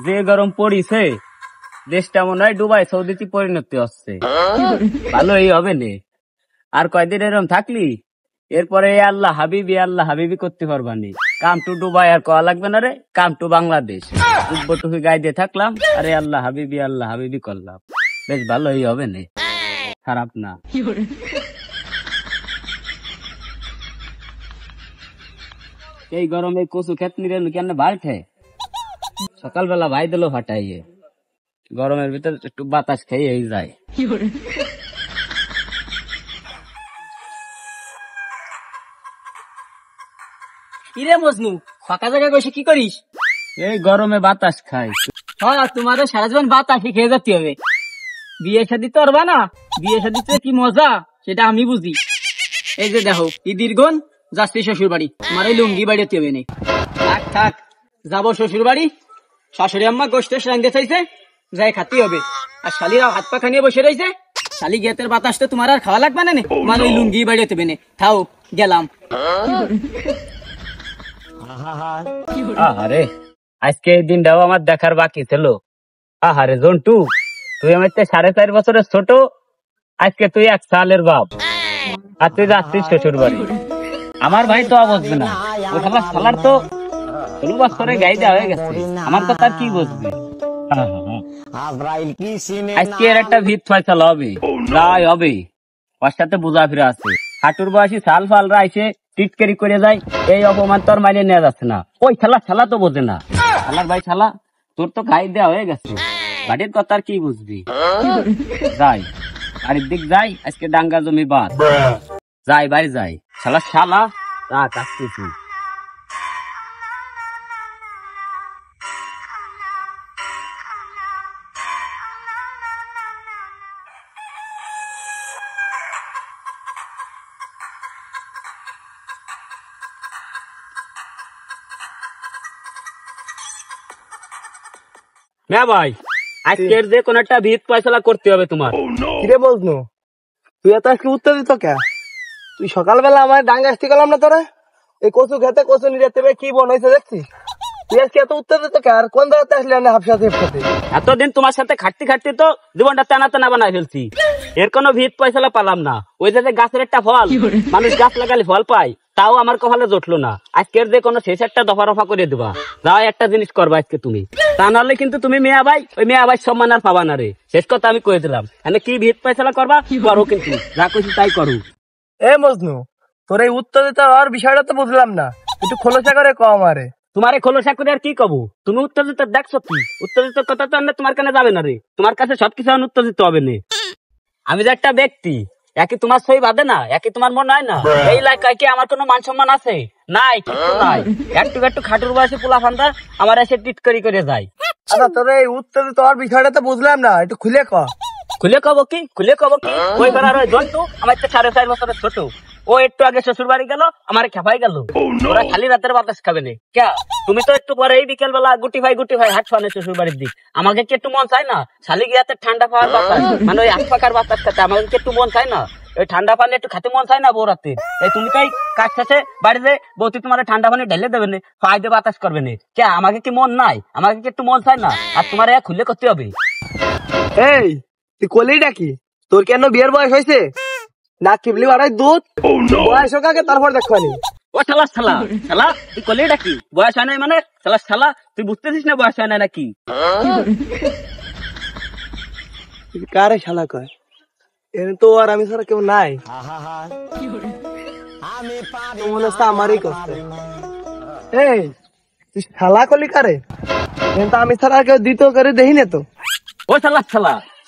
যে গরম পড়িছে, দেশটা মনে হয় দুবাই সৌদিতে পরিণতি হচ্ছে। ভালোই হবে নে। আর কয়দিন এরকম থাকলি, এরপরে আল্লাহ হাবিবি করতে পারবানি। কাম টু দুবাই আর কয়া লাগবে না রে, কাম টু বাংলাদেশ। টুপি গায়ে দিয়ে থাকলাম, আরে আল্লাহ হাবিবি করলাম। বেশ ভালোই হবে নে, খারাপ না। এই গরমে কচু খেত নিরে কেন বাড়ছে? সকালবেলা ভাই দিল ফাটাইয়ে, গরমের ভিতরে একটু বাতাস খেয়ে যায়। কিরে মজনু, ফাঁকা জায়গায় বসে কি করিস? এই গরমে বাতাস খাই। হ্যাঁ, তোমাদের সারা জীবন বাতাসই খেয়ে যেতে হবে। বিয়ে শাদী তো করবা না, বিয়ে শাদীতে কি মজা সেটা আমি বুঝি। এই যে দেখো, ঈদের গুণ যাচ্ছি শ্বশুর বাড়ি, তোমার এই লুঙ্গি বাড়িতে হবে না। থাক যাবো শ্বশুর বাড়ি। শাশুড়ি আম্মা গোষ্ঠে রাঁধতে চাইছে, যাই খাতে হবে। আর শালিরা হাত পা খানিয়ে বসে রয়েছে। শালি গেতের বাতাস তো তোমার আর খাওয়া লাগবে না, তোমার ওই লুঙ্গি বাড়িতে হবে না। থাও, গেলাম। আহারে, আজকে এই দিনটাও আমার দেখার বাকি ছিল। আহারে জন্টু, তুই আমার 4.5 বছরের ছোট, আজকে তুই 1 সালের বাপ, আর তুই যাচ্ছিস শ্বশুর বাড়ি। আমার ভাই তো বুঝবে না, ও সালার তো 16 বছরে গাই দেওয়া হয়ে গেছে, আমার কথা আর কি বুঝবে। আজকে এর একটা ভিত ফয়সালা হবে, প্রায় হবে। ওর সাথে বুঝা ফিরে আছে, হাঁটুর বয়সী সাল ফালরা এসে টিটকারি করে যায়, এই অপমান তোর মাইনে নেওয়া যাচ্ছে না। ওই শালা তো বোঝে না। শালার ভাই শালা, তোর তো গাই দেওয়া হয়ে গেছে, বাড়ির কথা আর কি বুঝবি। যাই বাড়ির দিক যাই, আজকে ডাঙ্গা জমি বাদ। যাই বাড়ি যাই, শালা রাত আসতেছি। হ্যাঁ ভাই, আজকের যে কোন একটা ভিত ফয়সালা করতে হবে তোমার। কিরে বলছো, তুই এত আজকে উত্তর দিত কে? তুই সকালবেলা আমার ডাঙ্গা আসতে গেলাম না তোরা, এই কচু খেতে কচু নিয়ে কি বন হয়েছে দেখছিস? তুই আজকে এত উত্তর দিত কে? আর কোন জায়গাতে আসলি হাফসাতে? এতদিন তোমার সাথে খাটতে তো জীবনটা টানা বানাই ফেলছি, এর কোনো ভিত ফয়সালা পালাম না। ওই যে গাছের একটা ফল, মানুষ গাছ লাগালে ফল পায়, তাও আমার কপালে জুটলো না। আজকের যে কোনো শেষ একটা দফা রফা করে দেবা, যাও একটা জিনিস করবা আজকে তুমি, তা নাহলে কিন্তু তুমি মেয়া ভাই, ওই মেয়া ভাই সম্মান আর পাবা না রে। শেষ কথা আমি কয়ে দিলাম, এনে কি ভিত ফয়সালা করবা করো, কিন্তু যা কইছি তাই করো। এ মজনু, তোর এই উত্তর দিতে হওয়ার বিষয়টা তো বুঝলাম না, একটু খোলসা করে কম। আরে তোমার খোলসা করে আর কি কব? তুমি উত্তর দিতে দেখছো কি? উত্তর দিতে কথা তো তোমার কানে যাবে না রে, তোমার কাছে সবকিছু উত্তর দিতে হবে না। আমি যে একটা ব্যক্তি, একই তোমার সই বাদে না, একই তোমার মনে হয় না এই এলাকায় কি আমার কোনো মান সম্মান আছে? নাই, কিছু নাই। একটু খাটুর বয়সে পোলা ফান্দা আমার এসে টিটকারি করে যায়। আচ্ছা, তোর এই উত্তর দিতে হওয়ার বিষয়টা তো বুঝলাম না, একটু খুলে ক। খুলে কব কি? ওই বেড়ার ওই জন্তু আমার 4.5 বছরের ছোট, ও একটু আগে শ্বশুর বাড়ি গেল, আমার খেপাই গেল। ওরা খালি রাতের বাতাস খাবে না কে? তুমি তো একটু পরে এই বিকেল বেলা গুটি ভাই হাট ফানে শ্বশুর বাড়ির দিক, আমাকে কি একটু মন চায় না? শালি গিয়াতে ঠান্ডা পাওয়ার বাতাস, মানে ওই আখ পাকার বাতাস খেতে আমাকে কি একটু মন চায় না? ওই ঠান্ডা পানি একটু খেতে মন চায় না বউ রাতে? এই তুমি তাই কাজ শেষে বাড়িতে বৌতি তোমার ঠান্ডা পানি ঢেলে দেবে না, ফায়দে বাতাস করবে না কে? আমাকে কি মন নাই? আমাকে কি একটু মন চায় না? আর তোমার খুলে করতে হবে। এই তুই কলি ডাকি, তোর কেন বিয়ের বয়স হয়েছে না? কিবলি বাড়াই দুধ বয়স হোক আগে, তারপর দেখবানি। ও শালা তুই কলি ডাকি বয়স হয় নাই মানে? শালা তুই বুঝতেছিস না বয়স হয় না নাকি? কারে শালা কয়? এর তো আর আমি ছাড়া কেউ নাই, মনে হচ্ছে আমারই কষ্ট। এই তুই শালা কলি কারে? কিন্তু আমি ছাড়া কেউ দ্বিতীয় করে দেখি না তো। ও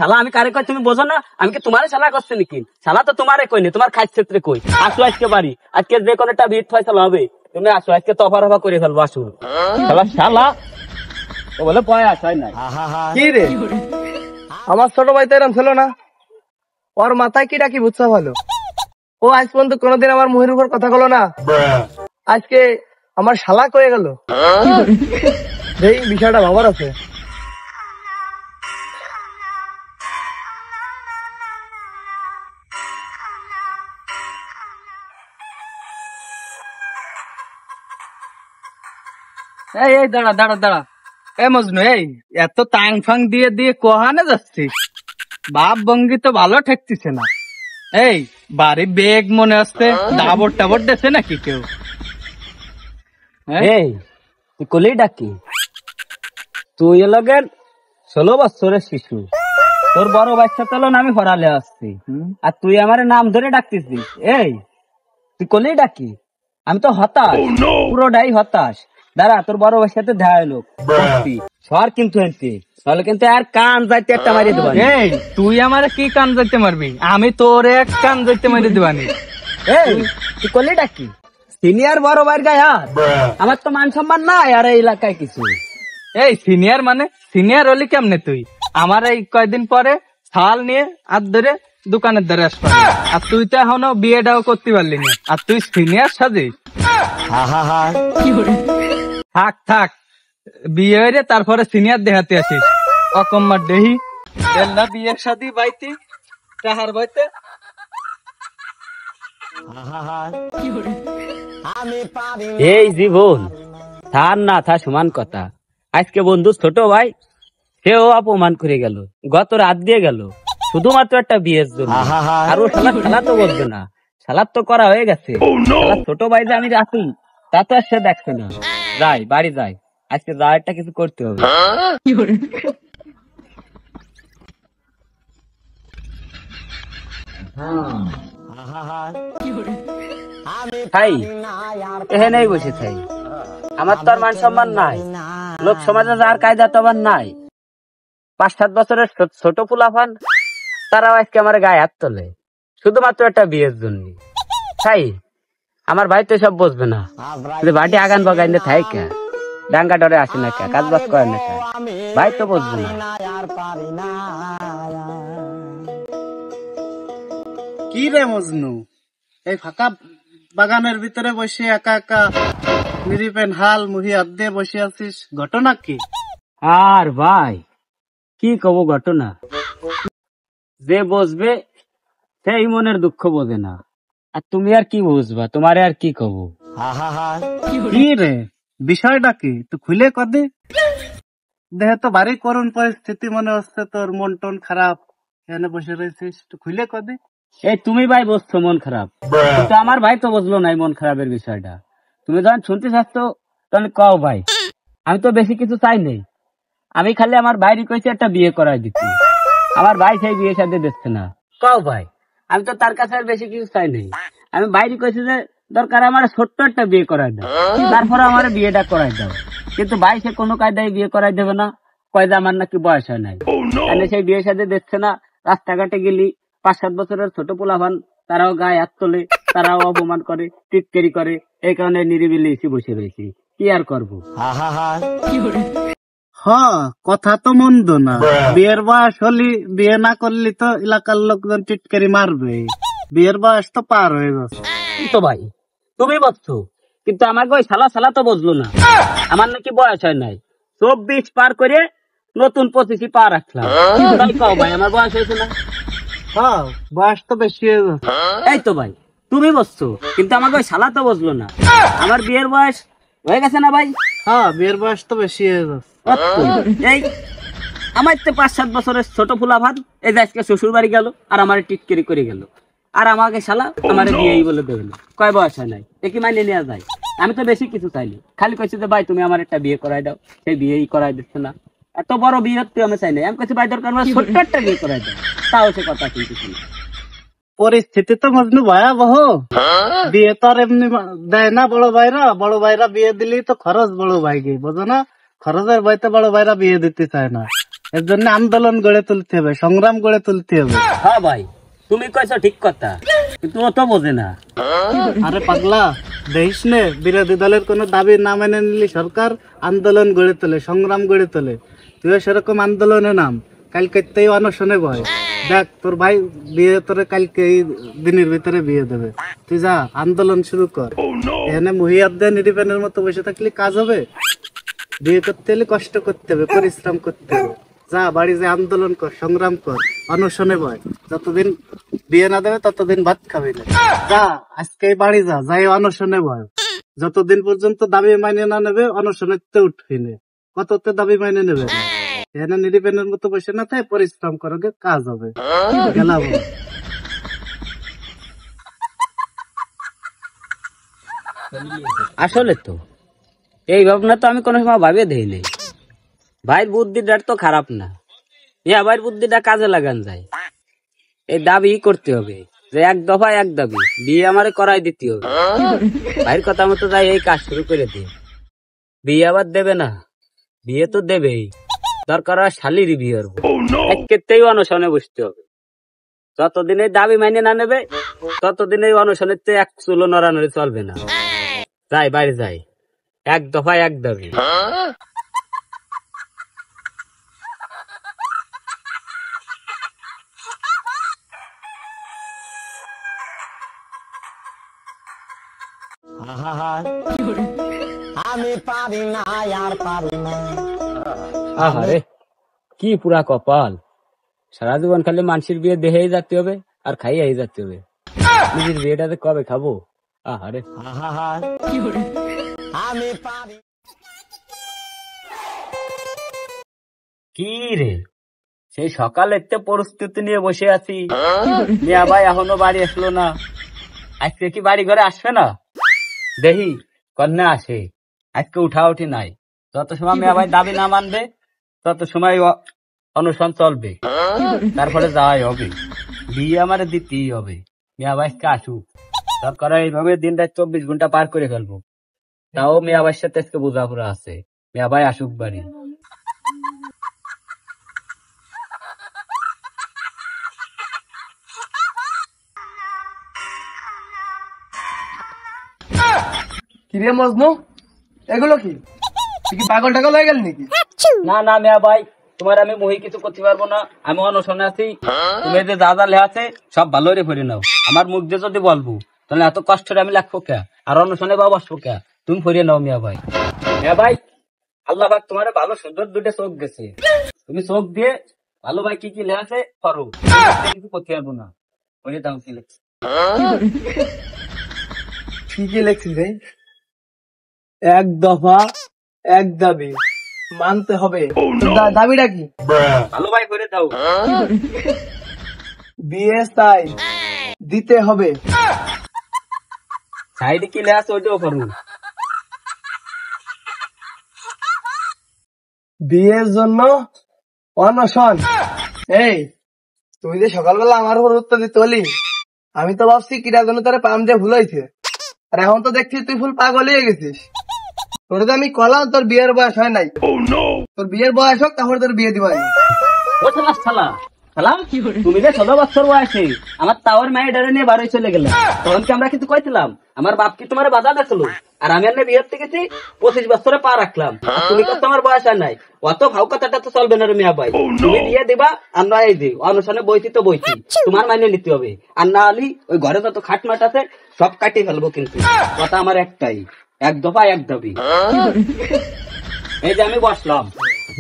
শালা আমি কারে কই তুমি বোঝো না? আমি কি তোমারে শালা করছি নাকি? শালা তো তোমারে কই না, তোমার খাস ক্ষেত্রে কই। আসো আজকে বাড়ি, আজকে যে কোনো একটা ভিত ফয়সালা হবে, তুমি আসো আজকে তফা রফা করে ফেলবো। আসো শালা ও বলে বয়স হয় নাই। কি রে, আমার ছোট ভাই তো এরম ছিল না? ওর মাথায় কি ডাকি বুঝছা ভালো? ও আজ পর্যন্ত কোনোদিন আমার মুখের উপর কথা বলো না, আজকে আমার শালা কয়ে গেল। এই বিষয়টা ভাবার আছে। এই দাঁড়া, এ মজনু, এই এত টাং ফাং দিয়ে দিয়ে কোহানে যাচ্ছিস? বাপ ভঙ্গি তো ভালো ঠেকতিছে না। এই বাড়ি বেগ মনে আসছে, ডাবর টাবর দেছে নাকি কেউ? এই তুই কলি ডাকি, তুই লগের 16 বছরের শিশু, তোর বড় বাচ্চা তো আমি হরালে আসছি, আর তুই আমার নাম ধরে ডাকতিস। এই তুই কলি ডাকি, আমি তো হতাশ, পুরোটাই হতাশ। দাঁড়া, তোর বড় ভাইয়ের সাথে দেখা হলো সর, কিন্তু তাহলে কিন্তু আর কান যাইতে একটা মারিয়ে দেবো। এই তুই আমার কি কান যাইতে মারবি? আমি তোর এক কান যাইতে মারিয়ে দিবানি। এই তুই কলি ডাকি, সিনিয়র বড় ভাইয়ের গায়ে হাত? আমার তো মান সম্মান নাই আর এই এলাকায় কিছু। এই সিনিয়র মানে সিনিয়র হলি কেমনে তুই? আমার এই কয়দিন পরে শাল নিয়ে আর ধরে দোকানের দ্বারা আসবা, আর তুই তো এখনো বিয়েটাও করতে পারলি না, আর তুই সিনিয়র সাজিস? থাক থাক, বিয়ে হয়ে তারপরে সিনিয়র দেখাতে আসিস। অকম্মার দেহি না বিয়ের সাথে বাইতে টাহার বাইতে। এই জীবন থার না থা সমান কথা। আজকে বন্ধু ছোট ভাই, সেও অপমান করে গেল, গত রাত দিয়ে গেল শুধুমাত্র একটা বিয়ের জন্য। আর ও শালা তো বলবে না, শালার তো করা হয়ে গেছে। শালার ছোট ভাই যে আমি রাখি তা তো আর সে দেখছে না। যাই বাড়ি যাই, আজকে যা একটা কিছু করতে হবে। ভাই এখানে বসে থাই, আমার তো আর মান সম্মান নাই, লোক সমাজে যার কায়দা তো আমার নাই। 5-7 বছরের ছোট ফুলাফান, তারাও আজকে আমার গায়ে হাত তোলে শুধুমাত্র একটা বিয়ের জন্য। তাই আমার ভাই তো সব বুঝবে না, বাড়ি আগান বাগাইনে থাই কে, ডাঙ্গা ডরে আসে না কে, কাজ বাজ করে না কে, ভাই তো বুঝবে না। কি রে মজনু, এই ফাঁকা বাগানের ভিতরে বসে একা একা নিরিপেন হাল মুহি হাত দিয়ে বসে আছিস, ঘটনা কি? আর ভাই কি কব ঘটনা, যে বসবে সেই মনের দুঃখ বোঝে না, আর তুমি আর কি বুঝবা, তোমারে আর কি কব। কি রে বিষয়টা কি, তুই খুলে কদি? দেহে তো ভারী করুণ পরিস্থিতি মনে হচ্ছে, তোর মন টন খারাপ, এখানে বসে রয়েছিস, তুই খুলে কদি। এই তুমি ভাই বসছো মন খারাপ, কিন্তু আমার ভাই তো বুঝলো না এই মন খারাপের বিষয়টা। তুমি যখন শুনতে চাচ্ছ তাহলে কও ভাই, আমি তো বেশি কিছু চাই নেই, আমি খালি আমার ভাইরই কইছি একটা বিয়ে করাই দিচ্ছি, আমার ভাই সেই বিয়ে সাথে দেখছে না। কও ভাই, আমি তো তার কাছে আর বেশি কিছু চাই নেই, আমি বাইরে কইছি যে দরকার আমার ছোট্ট একটা বিয়ে করাই দাও, তারপরে আমার বিয়েটা করাই দাও। কিন্তু ভাই সে কোনো কায়দায় বিয়ে করাই দেবে না, কয় যে আমার নাকি বয়স হয় নাই, তাহলে সেই বিয়ে সাথে দেখছে না। রাস্তাঘাটে গেলি 5-7 বছরের ছোট পোলাভান, তারাও গায়ে হাত তোলে, তারাও অপমান করে, টিটকারি করে, এই কারণে নিরিবিলি এসে বসে রয়েছি, কি আর করবো। হ্যাঁ কথা তো মন্দ না, বিয়ের বয়স হলি, বিয়ে না করলি তো এলাকার লোকজন টিটকারি মারবে, বিয়ের বয়স তো পার হয়ে যাচ্ছে। তো ভাই তুমি বলছো, কিন্তু আমাকে ওই শালা তো বুঝলো না, আমার নাকি বয়স হয় নাই, 24 পার করে নতুন 25 পা রাখলাম। তাই কও ভাই আমার বয়স হয়েছে না? হ্যাঁ বয়স তো বেশি হয়ে যাচ্ছে। এই তো ভাই তুমি বলছো, কিন্তু আমাকে ওই শালা তো বুঝলো না, আমার বিয়ের বয়স হয়ে গেছে না ভাই? হ্যাঁ বিয়ের বয়স তো বেশি হয়ে যাচ্ছে। এই আমার তো 5-7 বছরের ছোট ফুলা ভাত, এই যে আজকে শ্বশুর বাড়ি গেল আর আমার টিটকারি করে গেল, আর আমাকে শালা আমার বিয়েই বলে দেবে না, কয় বয়স হয় নাই, এ কি মাইনে নেওয়া যায়? আমি তো বেশি কিছু চাইনি, খালি কইছি যে ভাই তুমি আমার একটা বিয়ে করাই দাও, সেই বিয়েই করাই দিচ্ছে না। এত বড় বিয়ে তুই আমি চাই না, আমি কইছি ভাই দরকার আমার ছোট্ট একটা বিয়ে করাই দাও, তাও সে কথা কিন্তু পরিস্থিতি তো মজনু ভয়াবহ, বিয়ে তো আর এমনি দেয় না বড় ভাইরা বিয়ে দিলেই তো খরচ বড় ভাইকে, বোঝো না? খরচের বইতে বড় ভাইরা বিয়ে দিতে চায় না, এর জন্য আন্দোলন গড়ে তুলতে হবে, সংগ্রাম গড়ে তুলতে হবে। হ্যাঁ ভাই তুমি কইছো ঠিক কথা, কিন্তু ও তো বোঝে না। আরে পাগলা, দেখিস নে বিরোধী দলের কোন দাবি না মেনে নিলে সরকার আন্দোলন গড়ে তোলে, সংগ্রাম গড়ে তোলে, তুইও সেরকম আন্দোলনে নাম, কালকে অনশনে বয়, দেখ তোর ভাই বিয়ে তোরে কালকে এই দিনের ভিতরে বিয়ে দেবে, তুই যা আন্দোলন শুরু কর। এখানে মহিয়াদ দিয়ে নিরিপেনের মতো বসে থাকলে কাজ হবে? বিয়ে করতে হলে কষ্ট করতে হবে, পরিশ্রম করতে হবে, যা বাড়ি যে আন্দোলন কর, সংগ্রাম কর, অনশনে বয়, যতদিন বিয়ে না দেবে ততদিন ভাত খাবি না, যা আজকে বাড়ি যা, যাই অনশনে বয়, যতদিন পর্যন্ত দাবি মানিয়ে না নেবে অনশনে উঠবি না। কত দাবি মাইনে নেবে এখানে নিরিপেনের মতো বসে না থাকে পরিশ্রম করো কাজ হবে গেলাম আসলে তো এই ভাবনা তো আমি কোনো সময় ভাবে দেই নাই। ভাইয়ের বুদ্ধিটা তো খারাপ না, ভাইয়ের বুদ্ধিটা কাজে লাগান যায়। এই দাবি করতে হবে যে এক দফায় এক দাবি, বিয়ে আমারে করাই দিতে হবে। ভাইয়ের কথা মতো যাই এই কাজ শুরু করে দিয়ে, বিয়ে আবার দেবে না, বিয়ে তো দেবেই, দরকার হয় শালিরই বিয়ে করবো। ক্ষেত্রেই অনশনে বসতে হবে। যতদিন এই দাবি মাইনে না নেবে ততদিন এই অনশনের এক চুলো নড়ানড়ি চলবে না। যাই বাইরে যাই, এক দফায় এক দাবি। আমি পারি না আর পারি না। আহারে কি পুরা কপাল, সারা জীবন খালি মানুষের বিয়ে দেখেই যেতে হবে আর খাইয়াই যেতে হবে। নিজের বিয়েটাতে কবে খাবো? আহারে আমি পারি। কি রে, সেই সকালে পরিস্থিতি নিয়ে বসে আছি, মিয়া ভাই এখনো বাড়ি আসলো না। আজকে কি বাড়ি ঘরে আসবে না? দেখি কন্যা আসে, আজকে উঠা উঠি নাই। যত সময় মিয়া ভাই দাবি না মানবে তত সময় অনুষ্ঠান চলবে, তারপরে যাওয়াই হবে। বিয়ে আমার দিতেই হবে। মিয়া ভাই আজকে আসুক, দরকার এইভাবে দিন রাত 24 ঘন্টা পার করে ফেলবো। তাও মিয়া ভাইয়ের সাথে আজকে বোঝাপড়া আছে। মিয়া ভাই আসুক বাড়ি। কিরে মজনু, এগুলো কি? তুই কি পাগল টাগল হয়ে গেল নাকি? না না মিয়া ভাই, তোমার আমি মহি কিছু করতে পারবো না। আমি অনশনে আছি, তুমি যে যা যা লেখা আছে সব ভালো করে পড়ে নাও। আমার মুখ দিয়ে যদি বলবো তাহলে এত কষ্ট আমি লাগবো কে, আর অনশনে বা বসবো কে? তুমি পড়ে নাও মিয়া ভাই। মিয়া ভাই, আল্লাহ পাক তোমার ভালো সুন্দর দুটো চোখ গেছে, তুমি চোখ দিয়ে ভালো ভাই কি কি লেখা আছে করো, কিছু করতে পারবো না। পড়ে দাও কি লেখছে। কি কি লেখছিস ভাই? এক দফা এক দাবি মানতে হবে। দাবিটা কি? ভালো ভাই করে দাও। বিয়ে চাই, দিতে হবে। সাইডে কি লেখা আছে ওইটাও করো। বিয়ের জন্য অনশন। এই তুই যে সকালবেলা আমার উপর উত্তর দিতে হলি, আমি তো ভাবছি কিরা জন্য তারা পাম দিয়ে ভুল হয়েছে, আর এখন তো দেখছিস তুই ফুল পাগল হয়ে গেছিস। তোর তো আমি কলাম তোর বিয়ের বয়স হয় নাই, তোর বিয়ের বয়স হোক তারপরে তোর বিয়ে দিবাই। ও শালা শালা শালা, তুমি যে 16 বছর বয়সে আমার তাওয়ার মায়ের ডারে নিয়ে বাড়ি চলে গেলে, তখন কি আমরা কিছু কইছিলাম? আমার বাপ কি তোমার বাধা দেখলো? আর আমি এনে বিয়ের থেকে 25 বছরে পা রাখলাম, তুমি তো তোমার বয়স আর নাই। অত ভাও কথাটা তো চলবে না রে মিয়া ভাই। তুমি দিয়ে দিবা, আমরা এই দিই অনুষ্ঠানে বইছি তো বইছি, তোমার মাইনে নিতে হবে। আর না হলে ওই ঘরে যত খাটমাট আছে সব কাটিয়ে ফেলবো। কিন্তু কথা আমার একটাই, এক দফা এক দাবি। এই যে আমি বসলাম,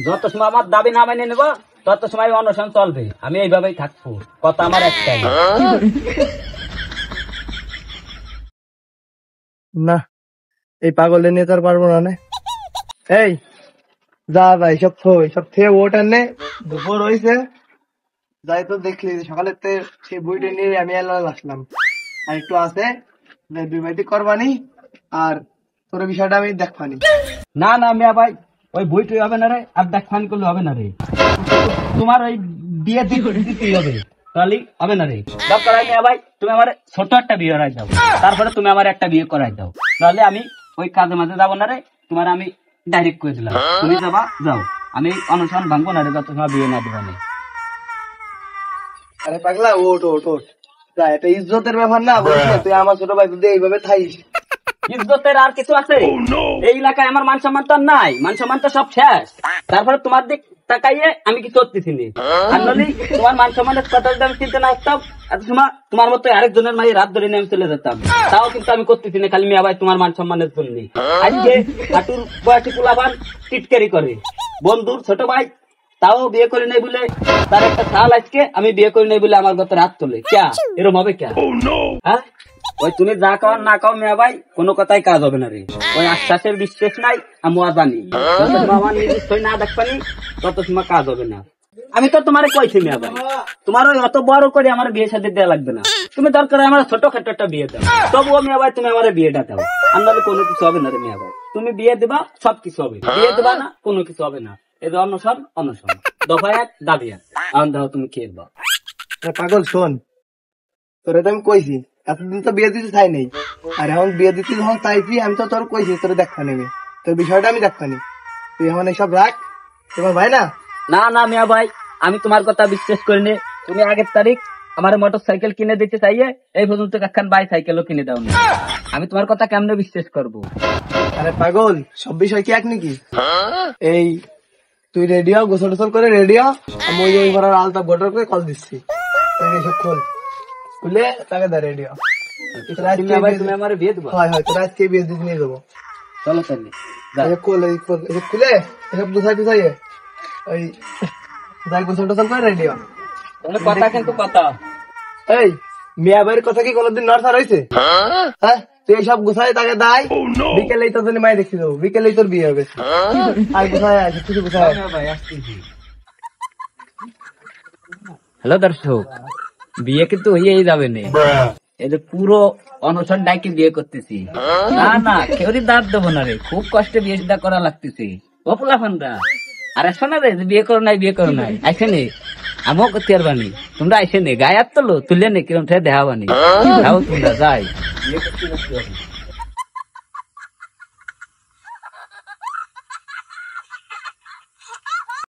যত সময় আমার দাবি না মেনে নেবো তত সময় অনশন চলবে, আমি এইভাবেই থাকবো। কথা আমার একটাই। না, এই পাগল নিয়ে তো আর পারবো না। এই যা ভাই, সব সব থেকে ওটা নে, দুপুর হয়েছে, যাই তো দেখলি সকালে সেই বইটা নিয়ে আমি আসলাম। আর একটু আছে দুই ভাইটি করবানি, আর তোর বিষয়টা আমি দেখবানি। না না মিয়া ভাই, ওই বইটই হবে না রে, আর দেখ ফান করলে হবে না রে। তোমার ওই বিয়ে দিতেই হবে, তাহলে হবে না রে। দরকার হয় মিয়া ভাই তুমি আমার ছোট একটা বিয়ে করাই দাও, তারপরে তুমি আমার একটা বিয়ে করাই দাও। তাহলে আমি ওই কাজে মাঝে যাবো না রে, তোমার আমি ডাইরেক্ট করে দিলাম। তুমি যাবা যাও, আমি অনুষ্ঠান ভাঙবো না রে যত সময় বিয়ে না দেবা নেই। আরে পাগলা, ওট ওট ওট, যা, এটা ইজ্জতের ব্যাপার না। বলছি না, তুই আমার ছোট ভাই, তুই এইভাবে থাইস। ইজ্জতের আর কিছু আছে? এই এলাকায় আমার মান সম্মান তো নাই, মান সম্মান তো সব শেষ। তারপরে তোমার দিক তাকাইয়ে আমি কি করতেছি নি? আর নলি তোমার মান সম্মানের কথা যদি আমি চিন্তা না করতাম, এত সময় তোমার মতো আরেকজনের মাঝে রাত ধরে নিয়ে আমি চলে যেতাম। তাও কিন্তু আমি করতেছি না, খালি মিয়া ভাই তোমার মান সম্মানের জন্য। আজকে হাঁটুর বয়সী পোলাপান টিটকারি করে, বন্ধুর ছোট ভাই তাও বিয়ে করে নেই বলে তার একটা সাল, আজকে আমি বিয়ে করে নেই বলে আমার গত রাত তোলে। ক্যা এরম হবে ক্যা? হ্যাঁ ওই তুমি যা কাও না কাও মিয়া ভাই কোনো কথাই কাজ হবে না রে। ওই আশ্বাসের বিশ্বাস নাই আমি জানি আমার নিশ্চয় না দেখবানি তত তোমার কাজ হবে না। আমি তো তোমার কইছি মিয়া ভাই, তোমার ওই অত বড় করে আমার বিয়ে সাথে দেওয়া লাগবে না। তুমি দরকার আমার ছোট খাটো একটা বিয়ে দাও, তবুও মিয়া ভাই তুমি আমার বিয়েটা দাও। আন্দালে কোনো কিছু হবে না রে মিয়া ভাই। তুমি বিয়ে দেবা সব কিছু হবে, বিয়ে দেবা না কোনো কিছু হবে না। এই অনশন অনশন দফা 1 দাবি 1 আন দাও তুমি খেয়ে দাও। পাগল শোন, তোরে তো আমি কইছি এতদিন তো বিয়ে দিতে চাই নেই, আর এখন বিয়ে দিতে যখন চাইছি আমি তো তোর কইছি তোর দেখা নেবে, তোর বিষয়টা আমি দেখা নি। তুই এখন এইসব রাখ, তোমার ভাই না। না না মিয়া ভাই, আমি তোমার কথা বিশ্বাস করিনি। তুমি আগের তারিখ আমার মোটর সাইকেল কিনে দিতে চাইয়ে এই পর্যন্ত একখান বাইসাইকেলও কিনে দাও না। আমি তোমার কথা কেমনে বিশ্বাস করবো? আরে পাগল, সব বিষয় কি এক নাকি? এই তুই রেডিও গোসল টোসল করে রেডিও, আমি ওই ঘরের আলতা বর্ডার করে কল দিচ্ছি, সব খোল, খুলে তাকে দে রেডিও। তুমি আমার বিয়ে দেবো? হয় হয়, তোরা আজকে বিয়ে দিতে নিয়ে যাবো। চলো তাহলে খোল, এই খোল, এসব খুলে এসব গুছাই টুছাই ওই যাই গোসল টোসল করে রেডিও। কথা কিন্তু কথা। এই মিয়া ভাইয়ের কথা কি কোনোদিন নড়ছাড় হয়েছে? হ্যাঁ, তুই এইসব গুছাই তাকে দায়, বিকেলেই তোর জন্য মাই দেখতে দেবো, বিকেলেই তোর বিয়ে হবে। আর গুছাই আছে, কিছু গুছাই। হ্যালো দর্শক, বিয়ে কিন্তু হয়েই যাবে না। এই যে পুরো অনশন ডাইকে বিয়ে করতেছি। না না কেউরি দাঁত দেবো না রে, খুব কষ্টে বিয়ে শাদী করা লাগতেছে। ও পোলাপানরা আরে শোনা রে, বিয়ে করো নাই বিয়ে করো নাই, আইসে নে আমিও করতে পারবানি। তোমরা আইসে নে গায়ে হাত তোলো, তুলে নে কিরম দেখা বানি তোমরা যাই বিয়ে করতে।